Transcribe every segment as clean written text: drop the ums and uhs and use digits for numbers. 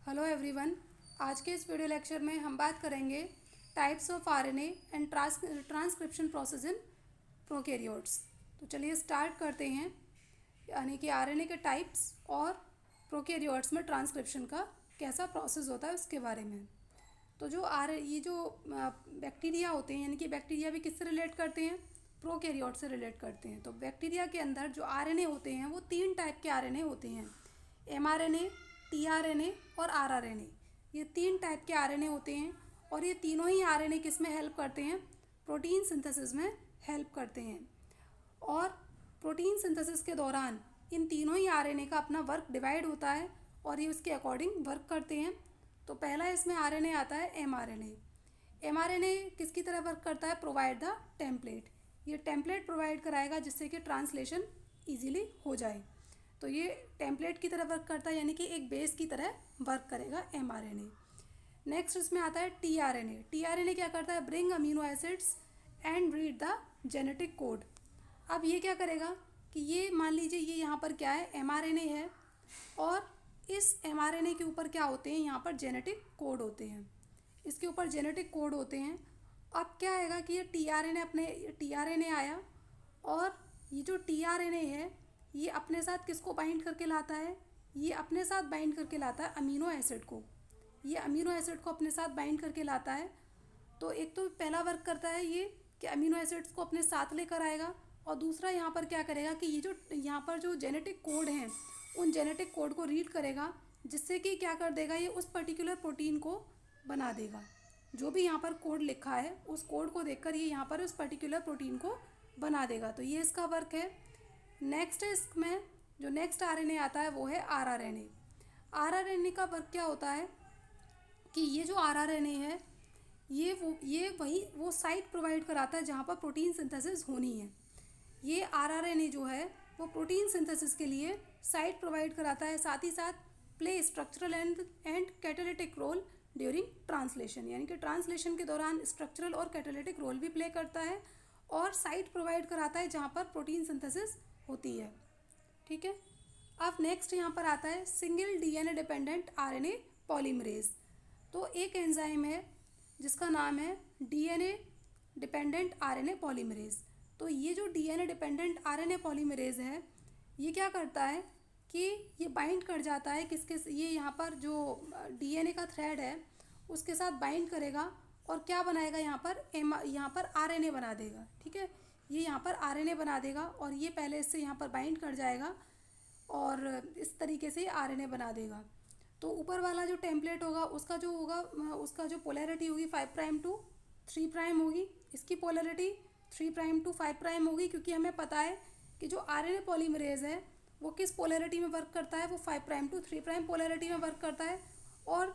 Hello everyone. आज के इस वीडियो लेक्चर में हम बात करेंगे types of RNA and transcription process in prokaryotes. तो चलिए स्टार्ट करते हैं, यानी कि आरएनए के टाइप्स और प्रोकैरियोट्स में ट्रांसक्रिप्शन का कैसा प्रोसेस होता है उसके बारे में। तो ये जो बैक्टीरिया होते हैं, यानी कि बैक्टीरिया भी किससे रिलेट करते हैं? प्रोकैरियोट से रिलेट करते हैं। तो बैक्टीरिया के अंदर जो आरएनए होते हैं वो 3 टाइप के आरएनए होते हैं, एमआरएनए, टीआरएनए और आरआरएनए। ये 3 टाइप के आरएनए होते हैं और ये तीनों ही आरएनए किस में हेल्प करते हैं? प्रोटीन सिंथेसिस में हेल्प करते हैं। और प्रोटीन सिंथेसिस के दौरान इन तीनों ही आरएनए का अपना वर्क डिवाइड होता है और ये उसके अकॉर्डिंग वर्क करते हैं। तो पहला इसमें आरएनए आता है एमआरएनए। एमआरएनए किसकी तरह वर्क करता है? Provide the template. ये टेम्पलेट प्रोवाइड कराएगा जिससे कि ट्रांसलेशन ईजिली हो जाए। तो ये टेम्पलेट की तरह वर्क करता है, यानी कि एक बेस की तरह वर्क करेगा एमआरएनए। नेक्स्ट इसमें आता है टीआरएनए। टीआरएनए क्या करता है? Bring amino acids and read the genetic code. अब ये क्या करेगा कि ये मान लीजिए ये यहाँ पर क्या है? एमआरएनए है और इस एमआरएनए के ऊपर क्या होते हैं? यहाँ पर जेनेटिक कोड होते हैं। इसके ऊपर जेनेटिक कोड होते हैं। अब क्या आएगा कि ये टीआरएनए आया और ये जो टीआरएनए है ये अपने साथ किसको बाइंड करके लाता है? ये अपने साथ बाइंड करके लाता है अमीनो एसिड को। ये अमीनो एसिड को अपने साथ बाइंड करके लाता है। तो एक तो पहला वर्क करता है ये कि अमीनो एसिड्स को अपने साथ लेकर आएगा, और दूसरा यहाँ पर क्या करेगा कि ये जो यहाँ पर जो जेनेटिक कोड हैं उन जेनेटिक कोड को रीड करेगा, जिससे कि क्या कर देगा, ये उस पर्टिकुलर प्रोटीन को बना देगा। जो भी यहाँ पर कोड लिखा है उस कोड को देखकर ये यहाँ पर उस पर्टिकुलर प्रोटीन को बना देगा। तो ये इसका वर्क है। नेक्स्ट इसमें जो नेक्स्ट आरएनए आता है वो है आरआरएनए। आरआरएनए का वर्क क्या होता है कि ये जो आरआरएनए है ये वही वो साइट प्रोवाइड कराता है जहाँ पर प्रोटीन सिंथेसिस होनी है। ये आरआरएनए जो है वो प्रोटीन सिंथेसिस के लिए साइट प्रोवाइड कराता है, साथ ही साथ play structural and catalytic role during translation, यानी कि ट्रांसलेशन के दौरान स्ट्रक्चरल और कैटालिटिक रोल भी प्ले करता है और साइट प्रोवाइड कराता है जहाँ पर प्रोटीन सिंथेसिस होती है। ठीक है। अब नेक्स्ट यहाँ पर आता है single DNA dependent RNA polymerase. तो एक एंजाइम है जिसका नाम है डीएनए डिपेंडेंट आरएनए पॉलीमरेज। तो ये जो डीएनए डिपेंडेंट आरएनए पॉलीमरेज है ये क्या करता है कि ये बाइंड कर जाता है किसके, ये यहाँ पर जो डीएनए का थ्रेड है उसके साथ बाइंड करेगा और क्या बनाएगा, यहाँ पर आरएनए बना देगा। ठीक है। ये यहाँ पर आरएनए बना देगा और ये पहले इससे यहाँ पर बाइंड कर जाएगा और इस तरीके से आरएनए बना देगा। तो ऊपर वाला जो टेम्पलेट होगा उसका जो पोलैरिटी होगी 5 प्राइम टू 3 प्राइम होगी। इसकी पोलैरिटी 3 प्राइम टू 5 प्राइम होगी, क्योंकि हमें पता है कि जो आरएनए पॉलीमरेज है वो किस पोलैरिटी में वर्क करता है? वो 5 प्राइम टू 3 प्राइम पोलैरिटी में वर्क करता है। और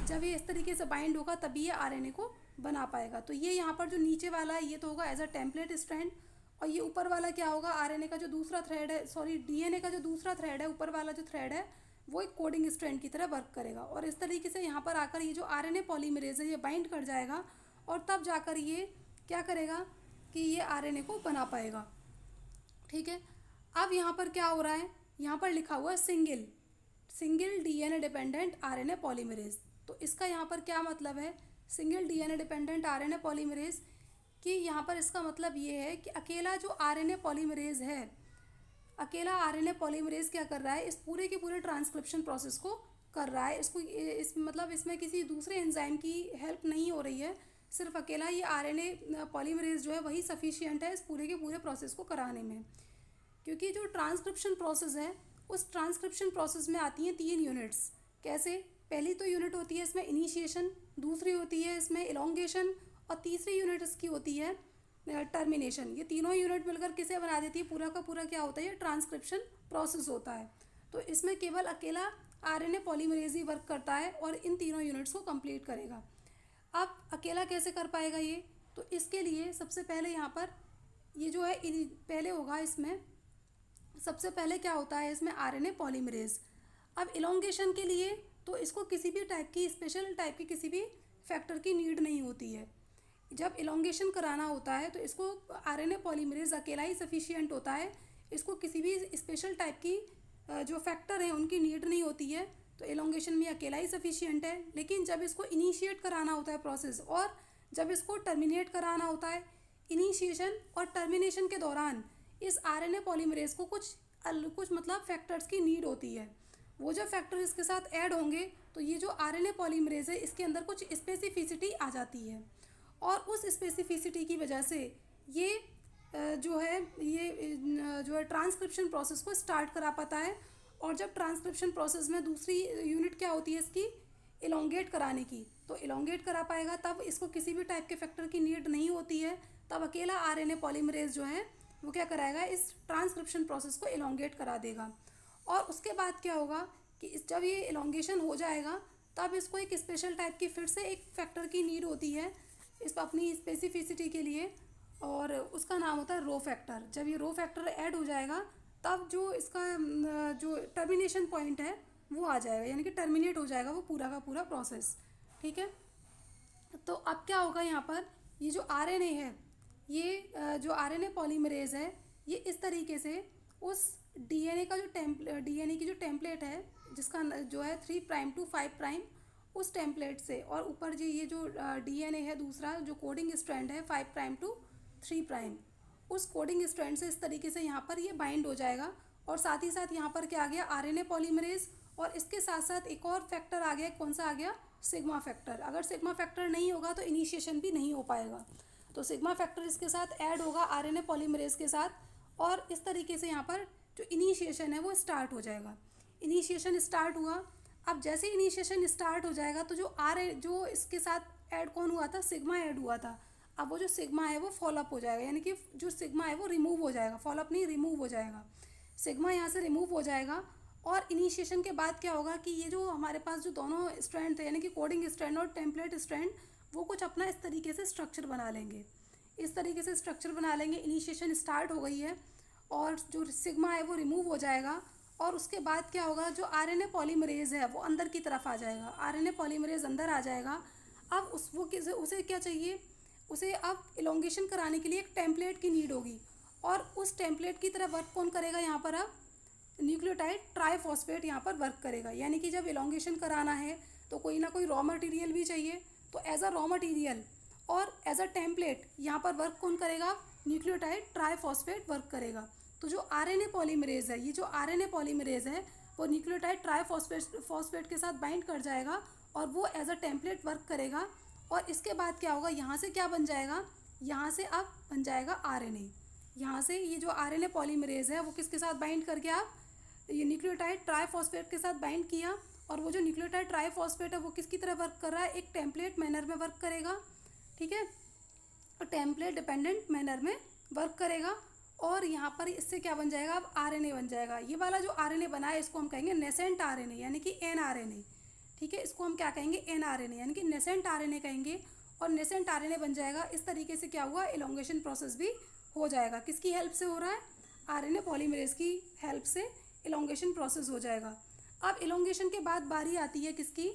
जब ये इस तरीके से बाइंड होगा तभी ये आरएनए को बना पाएगा। तो ये यहाँ पर जो नीचे वाला है ये तो होगा एज अ टेम्पलेट स्ट्रैंड, और ये ऊपर वाला क्या होगा? आरएनए का जो दूसरा थ्रेड है, डीएनए का जो दूसरा थ्रेड है, ऊपर वाला जो थ्रेड है वो एक कोडिंग स्ट्रैंड की तरह वर्क करेगा। और इस तरीके से यहाँ पर आकर ये जो आरएनए पॉलीमरेज है ये बाइंड कर जाएगा और तब जाकर ये क्या करेगा कि ये आरएनए को बना पाएगा। ठीक है। अब यहाँ पर क्या हो रहा है? यहाँ पर लिखा हुआ है single DNA dependent RNA polymerase. तो इसका यहाँ पर क्या मतलब है? Single DNA dependent RNA polymerase कि यहाँ पर इसका मतलब ये है कि अकेला जो आरएनए पॉलीमरेज है, अकेला आरएनए पॉलीमरेज क्या कर रहा है? इस पूरे के पूरे ट्रांसक्रिप्शन प्रोसेस को कर रहा है। इसमें किसी दूसरे एंजाइम की हेल्प नहीं हो रही है, सिर्फ अकेला ये आरएनए पॉलीमरेज जो है वही सफिशिएंट है इस पूरे के पूरे प्रोसेस को कराने में। क्योंकि जो ट्रांसक्रिप्शन प्रोसेस है उस ट्रांसक्रिप्शन प्रोसेस में आती हैं 3 यूनिट्स। कैसे? पहली तो यूनिट होती है इसमें इनिशिएशन, दूसरी होती है इसमें इलोंगेशन और तीसरी यूनिट इसकी होती है टर्मिनेशन। ये तीनों यूनिट मिलकर किसे बना देती है? पूरा का पूरा क्या होता है? ये ट्रांसक्रिप्शन प्रोसेस होता है। तो इसमें केवल अकेला आरएनए पॉलीमरेज ही वर्क करता है और इन तीनों यूनिट्स को कंप्लीट करेगा। अब अकेला कैसे कर पाएगा ये? तो इसके लिए सबसे पहले यहाँ पर ये जो है पहले होगा, इसमें सबसे पहले क्या होता है इसमें आरएनए पॉलीमरेज। अब इलोंगेशन के लिए तो इसको किसी भी टाइप की स्पेशल टाइप की किसी भी फैक्टर की नीड नहीं होती है। जब इलोंगेशन कराना होता है तो इसको आरएनए पॉलीमरेज अकेला ही सफिशिएंट होता है, इसको किसी भी स्पेशल टाइप की जो फैक्टर हैं उनकी नीड नहीं होती है। तो एलोंगेशन में अकेला ही सफिशिएंट है। लेकिन जब इसको इनिशिएट कराना होता है प्रोसेस और जब इसको टर्मिनेट कराना होता है, इनिशिएशन और टर्मिनेशन के दौरान इस आरएनए पॉलीमरेज को कुछ मतलब फैक्टर्स की नीड होती है। वो जो फैक्टर इसके साथ ऐड होंगे तो ये जो आरएनए पॉलीमरेज है इसके अंदर कुछ स्पेसिफिसिटी आ जाती है, और उस स्पेसिफिसिटी की वजह से ये जो है ट्रांसक्रिप्शन प्रोसेस को स्टार्ट करा पाता है। और जब ट्रांसक्रिप्शन प्रोसेस में दूसरी यूनिट क्या होती है इसकी, इलोंगेट कराने की, तो इलोंगेट करा पाएगा तब इसको किसी भी टाइप के फैक्टर की नीड नहीं होती है। तब अकेला आरएनए पॉलीमरेज जो है वो क्या कराएगा, इस ट्रांसक्रिप्शन प्रोसेस को इलोंगेट करा देगा। और उसके बाद क्या होगा कि जब ये इलोंगेशन हो जाएगा तब इसको एक स्पेशल टाइप की फिर से एक फैक्टर की नीड होती है इस अपनी स्पेसिफिसिटी के लिए, और उसका नाम होता है रो फैक्टर। जब ये रो फैक्टर ऐड हो जाएगा तब जो इसका जो टर्मिनेशन पॉइंट है वो आ जाएगा, यानी कि टर्मिनेट हो जाएगा वो पूरा का पूरा प्रोसेस। ठीक है, तो अब क्या होगा यहाँ पर, ये जो आरएनए है, ये जो आरएनए पॉलीमरेज है, ये इस तरीके से उस डीएनए का जो डीएनए की जो टेम्पलेट है जिसका जो है 3 प्राइम टू 5 प्राइम, उस टेम्पलेट से, और ऊपर जी ये जो डीएनए है दूसरा जो कोडिंग स्ट्रैंड है 5 प्राइम टू 3 प्राइम, उस कोडिंग स्ट्रैंड से इस तरीके से यहाँ पर ये बाइंड हो जाएगा। और साथ ही साथ यहाँ पर क्या आ गया, आरएनए पॉलीमरेज, और इसके साथ साथ एक और फैक्टर आ गया, कौन सा आ गया, सिग्मा फैक्टर। अगर सिग्मा फैक्टर नहीं होगा तो इनिशिएशन भी नहीं हो पाएगा, तो सिग्मा फैक्टर इसके साथ ऐड होगा आरएनए पॉलीमरेज के साथ, और इस तरीके से यहाँ पर जो इनिशिएशन है वो स्टार्ट हो जाएगा। इनिशिएशन स्टार्ट हुआ, अब जैसे इनिशिएशन स्टार्ट हो जाएगा तो जो इसके साथ ऐड कौन हुआ था, सिग्मा ऐड हुआ था। अब वो जो सिग्मा है वो फॉलोअप हो जाएगा, यानी कि जो सिग्मा है वो रिमूव हो जाएगा, फॉलोअप नहीं रिमूव हो जाएगा, सिग्मा यहाँ से रिमूव हो जाएगा। और इनिशिएशन के बाद क्या होगा कि ये जो हमारे पास जो दोनों स्ट्रैंड थे, यानी कि कोडिंग स्ट्रैंड और टेम्पलेट स्ट्रैंड, वो कुछ अपना इस तरीके से स्ट्रक्चर बना लेंगे, इस तरीके से स्ट्रक्चर बना लेंगे। इनिशिएशन स्टार्ट हो गई है और जो सिग्मा है वो रिमूव हो जाएगा, और उसके बाद क्या होगा, जो आरएनए पॉलीमरेज है वो अंदर की तरफ आ जाएगा, आरएनए पॉलीमरेज अंदर आ जाएगा। अब उसे क्या चाहिए, उसे अब इलोंगेशन कराने के लिए एक टेम्पलेट की नीड होगी, और उस टेम्पलेट की तरह वर्क कौन करेगा, यहाँ पर अब न्यूक्लियोटाइड ट्राइफॉस्फेट यहाँ पर वर्क करेगा। यानी कि जब इलोंगेशन कराना है तो कोई ना कोई रॉ मटेरियल भी चाहिए, तो एज अ रॉ मटेरियल और एज अ टेम्पलेट यहाँ पर वर्क कौन करेगा, न्यूक्लियोटाइड ट्राइफॉस्फेट वर्क करेगा। तो जो आरएनए पॉलीमरेज है, ये जो आरएनए पॉलीमरेज है वो न्यूक्लियोटाइड ट्राइफॉस्फेट के साथ बाइंड कर जाएगा और वो एज अ टेम्पलेट वर्क करेगा। और इसके बाद क्या होगा, यहाँ से क्या बन जाएगा, यहाँ से अब बन जाएगा आरएनए। यहाँ से ये जो आरएनए पॉलीमरेज है वो किसके साथ बाइंड करके आप ये न्यूक्लियोटाइड ट्राइफॉस्फेट के साथ बाइंड किया, और वो जो न्यूक्लियोटाइड ट्राइफॉस्फेट है वो किसकी तरह वर्क कर रहा है, एक टेम्पलेट मैनर में वर्क करेगा। ठीक है, और टेम्पलेट डिपेंडेंट मैनर में वर्क करेगा, और यहाँ पर इससे क्या बन जाएगा, अब आरएनए बन जाएगा। ये वाला जो आरएनए बना है इसको हम कहेंगे नेसेंट आरएनए, यानी कि एनआरएनए। ठीक है, इसको हम क्या कहेंगे, एनआरएनए, यानी कि नेसेंट आरएनए कहेंगे, और नेसेंट आरएनए बन जाएगा। इस तरीके से क्या हुआ, इलोंगेशन प्रोसेस भी हो जाएगा। किसकी हेल्प से हो रहा है, आरएनए पॉलीमरेज की हेल्प से इलोंगेशन प्रोसेस हो जाएगा। अब इलोंगेशन के बाद बारी आती है किसकी,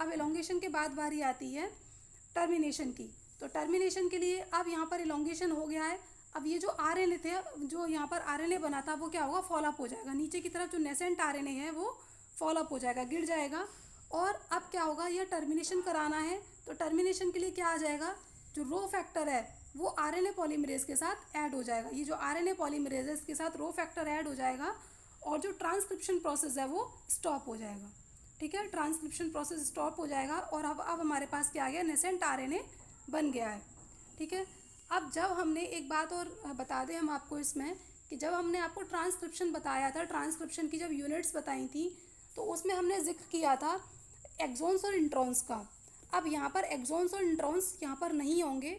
अब इलोंगेशन के बाद बारी आती है टर्मिनेशन की। तो टर्मिनेशन के लिए अब यहाँ पर इलोंगेशन हो गया है, अब ये जो आरएनए थे, जो यहाँ पर आरएनए बना था वो क्या होगा, फॉलोअप हो जाएगा, नीचे की तरफ जो नेसेंट आरएनए है वो फॉलोअप हो जाएगा, गिर जाएगा। और अब क्या होगा, यह टर्मिनेशन कराना है, तो टर्मिनेशन के लिए क्या आ जाएगा, जो रो फैक्टर है वो आरएनए पॉलीमरेज के साथ ऐड हो जाएगा। ये जो आरएनए पॉलीमरेज है इसके साथ रो फैक्टर ऐड हो जाएगा, और जो ट्रांसक्रिप्शन प्रोसेस है वो स्टॉप हो जाएगा। ठीक है, ट्रांसक्रिप्शन प्रोसेस स्टॉप हो जाएगा, और अब हमारे पास क्या आ गया, नेसेंट आरएनए बन गया है। ठीक है, अब जब हमने एक बात और बता दें हम आपको इसमें, कि जब हमने आपको ट्रांसक्रिप्शन बताया था, ट्रांसक्रिप्शन की जब यूनिट्स बताई थी, तो उसमें हमने जिक्र किया था एक्सॉन्स और इंट्रॉन्स का। अब यहाँ पर एक्सॉन्स और इंट्रॉन्स यहाँ पर नहीं होंगे,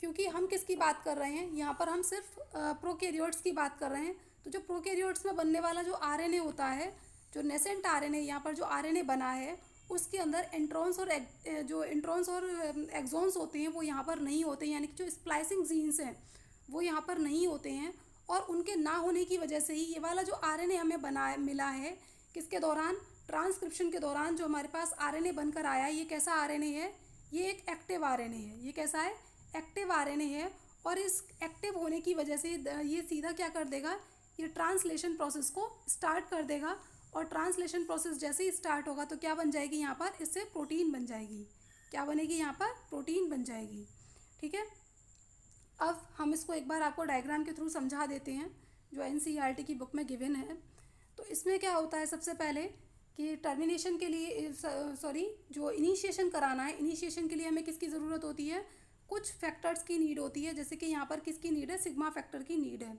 क्योंकि हम किसकी बात कर रहे हैं, यहाँ पर हम सिर्फ प्रोकैरियोट्स की बात कर रहे हैं। तो जो प्रोकैरियोट्स में बनने वाला जो आरएनए होता है, जो नेसेंट आरएनए, यहाँ पर जो आरएनए बना है उसके अंदर इंट्रॉन्स और एक्सॉन्स होते हैं वो यहाँ पर नहीं होते हैं, यानी कि जो स्प्लाइसिंग जीन्स हैं वो यहाँ पर नहीं होते हैं, और उनके ना होने की वजह से ही ये वाला जो आरएनए हमें मिला है, किसके दौरान, ट्रांसक्रिप्शन के दौरान जो हमारे पास आरएनए बनकर आया है, ये कैसा आरएनए है, ये एक एक्टिव आरएनए है। ये कैसा है, एक्टिव आरएनए है, और इस एक्टिव होने की वजह से ये सीधा क्या कर देगा, ये ट्रांसलेशन प्रोसेस को स्टार्ट कर देगा, और ट्रांसलेशन प्रोसेस जैसे ही स्टार्ट होगा तो क्या बन जाएगी यहाँ पर, इससे प्रोटीन बन जाएगी। क्या बनेगी यहाँ पर, प्रोटीन बन जाएगी। ठीक है, अब हम इसको एक बार आपको डायग्राम के थ्रू समझा देते हैं जो एनसीईआरटी की बुक में गिवन है। तो इसमें क्या होता है, सबसे पहले कि टर्मिनेशन के लिए जो इनिशिएशन कराना है, इनिशिएशन के लिए हमें किसकी ज़रूरत होती है, कुछ फैक्टर्स की नीड होती है। जैसे कि यहाँ पर किसकी नीड है, सिग्मा फैक्टर की नीड है।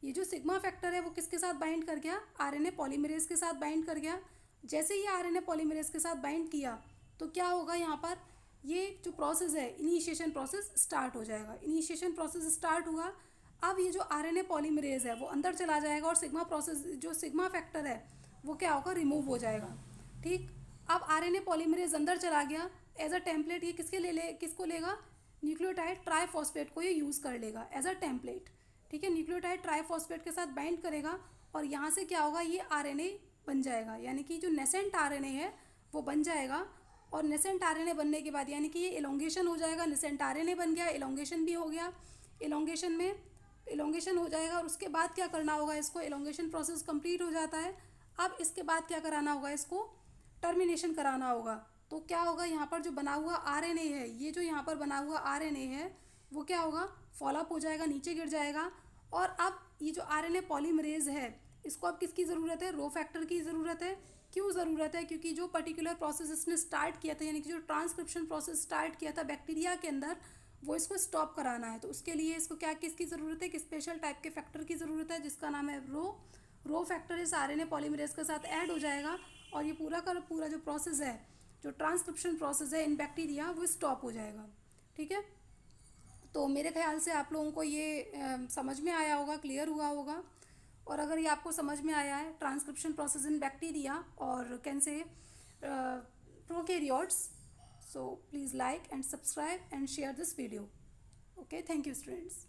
ये जो सिग्मा फैक्टर है वो किसके साथ बाइंड कर गया, आरएनए पॉलीमरेज के साथ बाइंड कर गया। जैसे ही आरएनए पॉलीमरेज के साथ बाइंड किया तो क्या होगा, यहाँ पर ये जो प्रोसेस है इनिशिएशन प्रोसेस स्टार्ट हो जाएगा। इनिशिएशन प्रोसेस स्टार्ट हुआ, अब ये जो आरएनए पॉलीमरेज है वो अंदर चला जाएगा और सिग्मा प्रोसेस जो सिग्मा फैक्टर है वो क्या होगा, रिमूव हो जाएगा। ठीक, अब आरएनए पॉलीमरेज अंदर चला गया, एज अ टेम्पलेट ये किसको लेगा, न्यूक्लियोटाइड ट्राइफॉस्फेट को ये यूज़ कर लेगा एज अ टेम्पलेट। ठीक है, न्यूक्लियोटाइड ट्राइफॉस्फेट के साथ बाइंड करेगा और यहाँ से क्या होगा, ये आरएनए बन जाएगा, यानी कि जो नेसेंट आरएनए है वो बन जाएगा। और नेसेंट आरएनए बनने के बाद यानी कि ये एलोंगेशन हो जाएगा, नेसेंट आरएनए बन गया, एलोंगेशन भी हो गया। एलोंगेशन हो जाएगा और उसके बाद क्या करना होगा, इसको एलोंगेशन प्रोसेस कंप्लीट हो जाता है। अब इसके बाद क्या कराना होगा, इसको टर्मिनेशन कराना होगा। तो क्या होगा, यहाँ पर जो बना हुआ आरएनए है, ये जो यहाँ पर बना हुआ आरएनए है वो क्या होगा, फॉल अप हो जाएगा, नीचे गिर जाएगा। और अब ये जो आरएनए पॉलीमरेज है इसको अब किसकी ज़रूरत है, रो फैक्टर की ज़रूरत है। क्यों ज़रूरत है, क्योंकि जो पर्टिकुलर प्रोसेस इसने स्टार्ट किया था, यानी कि जो ट्रांसक्रिप्शन प्रोसेस स्टार्ट किया था बैक्टीरिया के अंदर, वो इसको स्टॉप कराना है। तो उसके लिए इसको किसकी ज़रूरत है, एक स्पेशल टाइप के फैक्टर की ज़रूरत है जिसका नाम है रो फैक्टर। इस आरएनए पॉलीमरेज के साथ ऐड हो जाएगा और ये पूरा जो प्रोसेस है, जो ट्रांसक्रिप्शन प्रोसेस है इन बैक्टीरिया, वो स्टॉप हो जाएगा। ठीक है, तो मेरे ख्याल से आप लोगों को ये समझ में आया होगा, क्लियर हुआ होगा। और अगर ये आपको समझ में आया है ट्रांसक्रिप्शन प्रोसेस इन बैक्टीरिया और can say prokaryotes, so please like and subscribe and share this video. Okay, thank you students.